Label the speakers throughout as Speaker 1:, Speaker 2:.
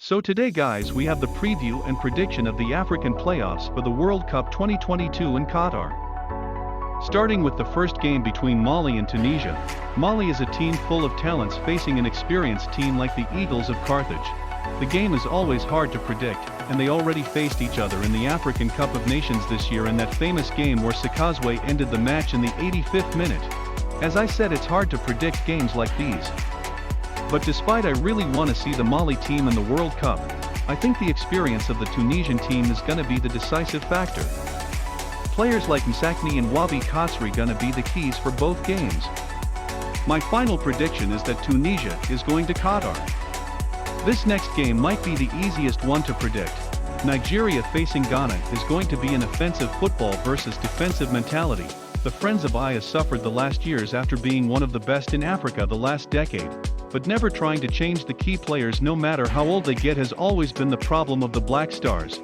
Speaker 1: So today guys, we have the preview and prediction of the African playoffs for the World Cup 2022 in Qatar. Starting with the first game between Mali and Tunisia. Mali is a team full of talents facing an experienced team like the Eagles of Carthage. The game is always hard to predict, and they already faced each other in the African Cup of Nations this year in that famous game where Sakazwe ended the match in the 85th minute. As I said, it's hard to predict games like these. But despite I really want to see the Mali team in the World Cup, I think the experience of the Tunisian team is gonna be the decisive factor. Players like Msakni and Wabi Katsri gonna be the keys for both games. My final prediction is that Tunisia is going to Qatar. This next game might be the easiest one to predict. Nigeria facing Ghana is going to be an offensive football versus defensive mentality. The Friends of Aya suffered the last years after being one of the best in Africa the last decade, but never trying to change the key players no matter how old they get has always been the problem of the Black Stars.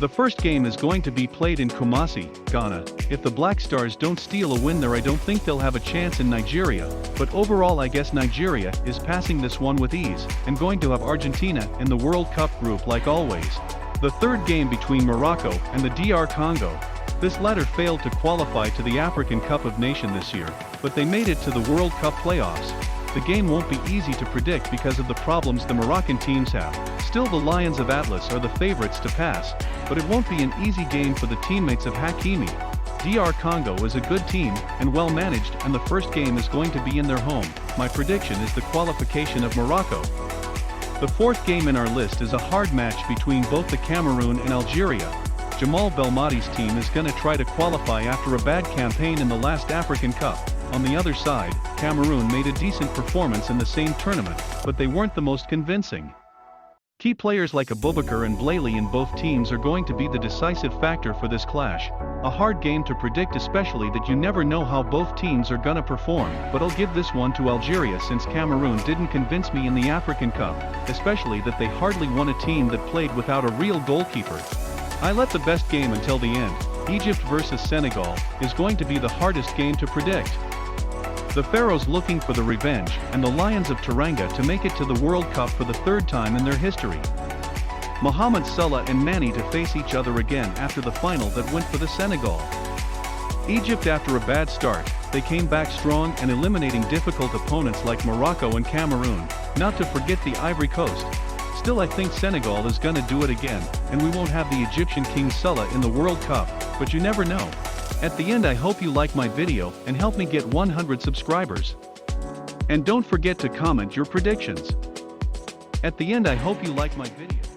Speaker 1: The first game is going to be played in Kumasi, Ghana. If the Black Stars don't steal a win there, I don't think they'll have a chance in Nigeria, but overall I guess Nigeria is passing this one with ease, and going to have Argentina in the World Cup group like always. The third game between Morocco and the DR Congo. This latter failed to qualify to the African Cup of Nations this year, but they made it to the World Cup playoffs. The game won't be easy to predict because of the problems the Moroccan teams have. Still, the Lions of Atlas are the favorites to pass, but it won't be an easy game for the teammates of Hakimi. DR Congo is a good team and well managed, and the first game is going to be in their home. My prediction is the qualification of Morocco. The fourth game in our list is a hard match between both the Cameroon and Algeria. Jamal Belmadi's team is gonna try to qualify after a bad campaign in the last African Cup. On the other side, Cameroon made a decent performance in the same tournament, but they weren't the most convincing. Key players like Abubakar and Blayley in both teams are going to be the decisive factor for this clash. A hard game to predict, especially that you never know how both teams are gonna perform, but I'll give this one to Algeria since Cameroon didn't convince me in the African Cup, especially that they hardly won a team that played without a real goalkeeper. I let the best game until the end. Egypt versus Senegal is going to be the hardest game to predict. The Pharaohs looking for the revenge, and the Lions of Teranga to make it to the World Cup for the third time in their history. Mohamed Salah and Mane to face each other again after the final that went for the Senegal. Egypt, after a bad start, they came back strong and eliminating difficult opponents like Morocco and Cameroon, not to forget the Ivory Coast. Still, I think Senegal is gonna do it again, and we won't have the Egyptian King Salah in the World Cup, but you never know. At the end, I hope you like my video and help me get 100 subscribers. And don't forget to comment your predictions. At the end, I hope you like my video.